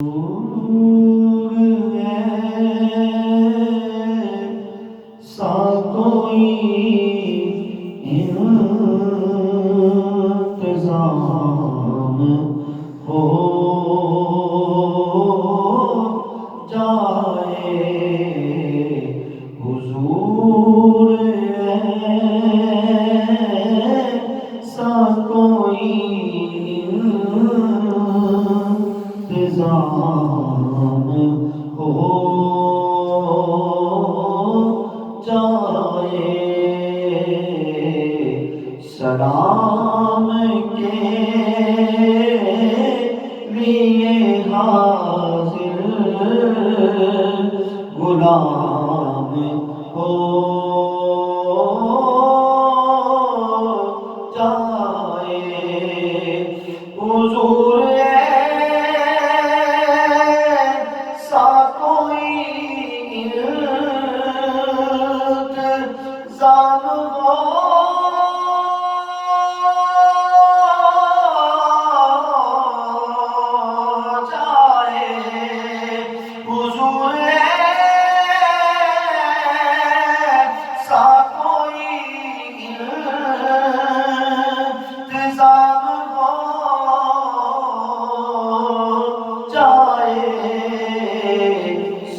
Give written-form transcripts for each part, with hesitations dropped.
ایسا کوئی انتظام ہو جائے حضور، ایسا کوئی انتظام ہو جائے، سلام کے لیے حاضر غلام ہو جائے حضور، ایسا کوئی انتظام ہو جائے حضور، ایسا کوئی انتظام ہو جائے،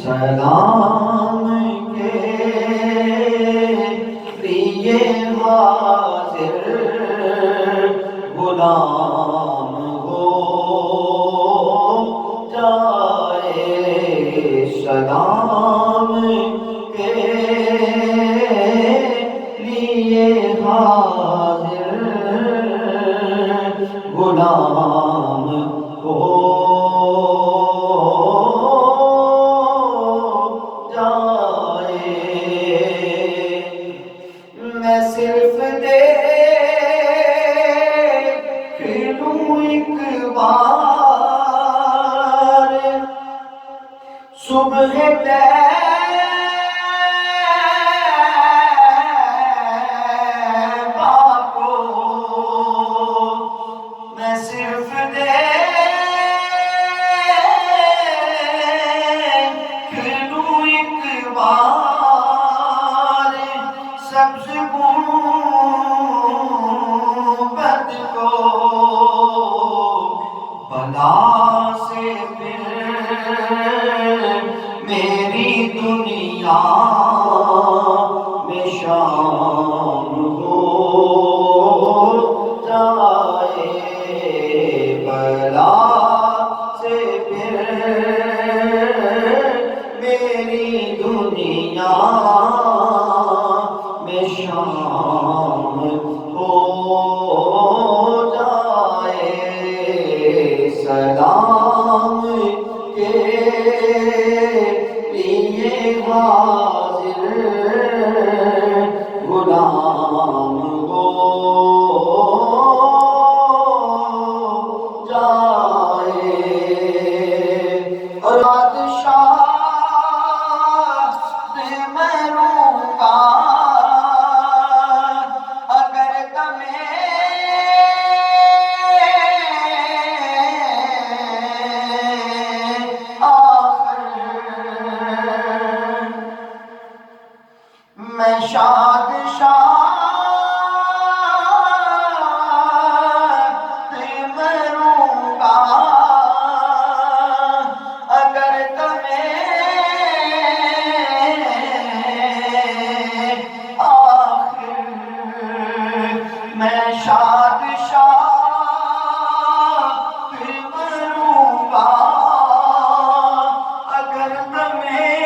سلام کے لیے حاضر غلام ہو جائے، سلام کے لیے حاضر غلام ہو جائے، میں صرف دیکھ لوں ایک بار صبح طیبہ کو، میں صرف دیکھ لوں ایک بار سبز گنبد کو، بلا سے پھر میری دنیا میں شام ہو جائے، بلا سے پھر میری دنیا میں شام ہو جائے، سلام کے لیے حاضر غلام ہو جائے، اور بادشاہ میں رہوں گا اگر تمہیں میں شاد مروں گا اگر تمہیں آخر، میں شاد مروں گا اگر تمہیں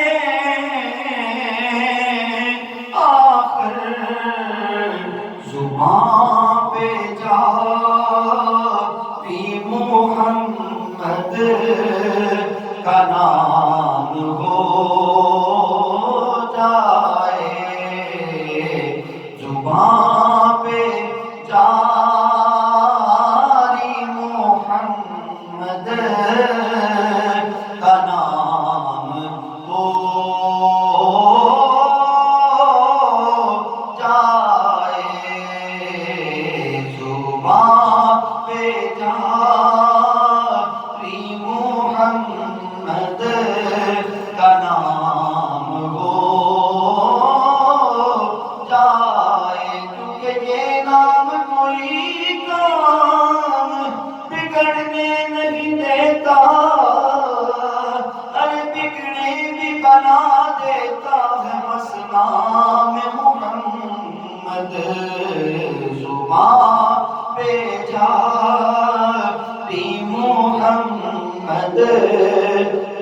زبان پہ جاتی محمد کا نام ہو جائے، زبان پہ جاری محمد کا نام ہو جائے، زبان پہ جاری محمد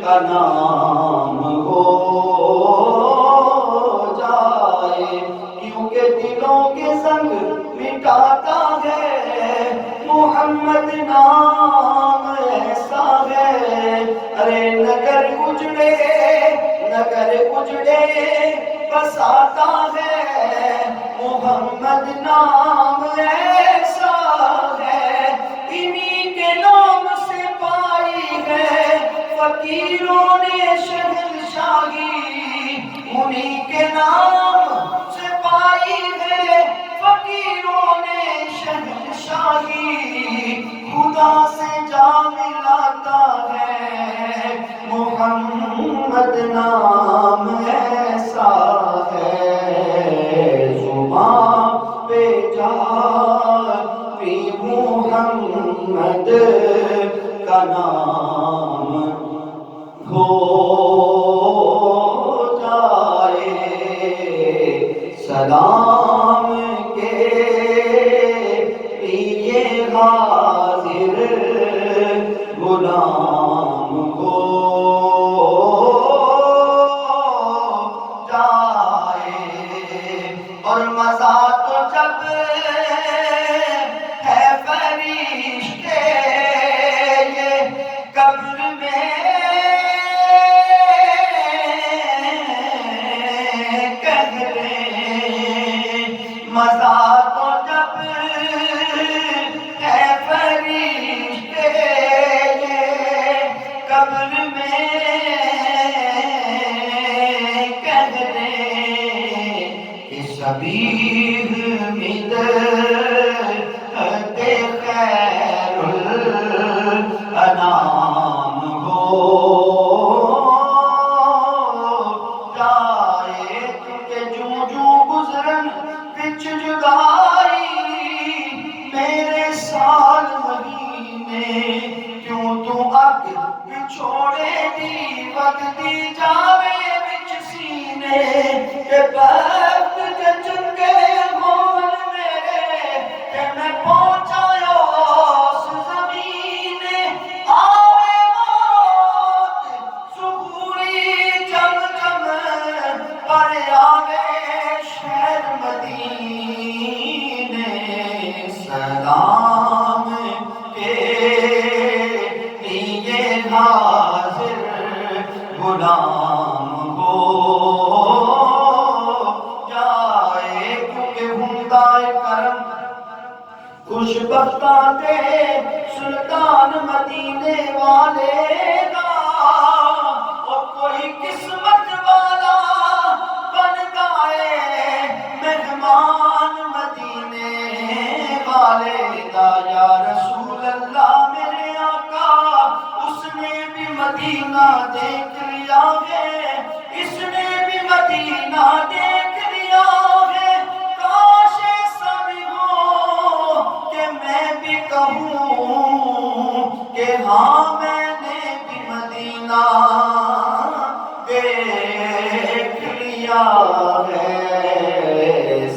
کا نام ہو جائے، کیونکہ دلوں کے زنگ مٹاتا ہے محمد نام ایسا ہے۔ ارے نگر اجڑے بساتا ہے محمد نام ایسا ہے۔ انہی کے نام سے پائی ہے فقیروں نے شہنشاہی، انہی کے نام سے پائی ہے فقیروں نے شہنشاہی۔ خدا سے جا ملاتا ہے محمد نام ایسا ہے۔ زبان پہ جاری محمد کا نام ہو جائے، سلام کے لیے حاضر غلام ہو جائے۔ اور مزہ تو جب ہے فرشتے یہ قبر میں کہہ رہے، مزہ تو جب ہے فرشتے یہ قبر میں کہہ رہے کہ شبیہ مدحت خیر الانام ہو جائے، کیونکہ جو گزرن وچ جدائی میرے سال مہینے، کیوں تو اگ بچھوڑے دی وگدی جاوے وچ سینے، کہ بخت کے چنگے ہون میرے کہ میں پہنچایا اس زمین، آوے موت ظہوری جم جم پر آوے شہر مدینے، سلام کے لیے حاضر غلام ہو جائے، کیونکہ ہمدائے کرم خوش بختاں دے سلطان مدینے والے دا، اور کوئی قسمت والا بنتا ہے مہمان مدینے والے دا۔ یا رسول اللہ میرے آقا، اس نے بھی مدینہ دیکھ لیا ہے، اس نے بھی مدینہ دیکھ لیا ہے، کاش ایسا بھی ہو کہ میں بھی کہوں کہ ہاں میں نے بھی مدینہ دیکھ لیا ہے۔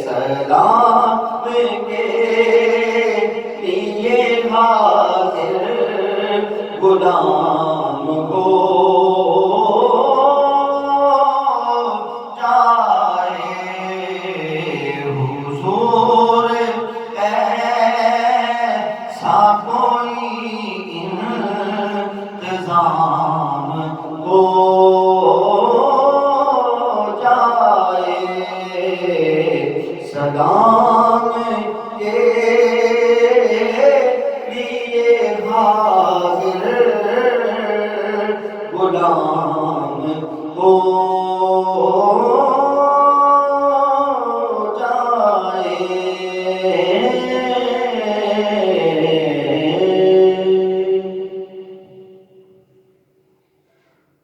سلام کے لیے حاضر غلام ہو جائے، حضور ایسا کوئی انتظام ہو جائے، سلام کے لیے حاضر غلام ہو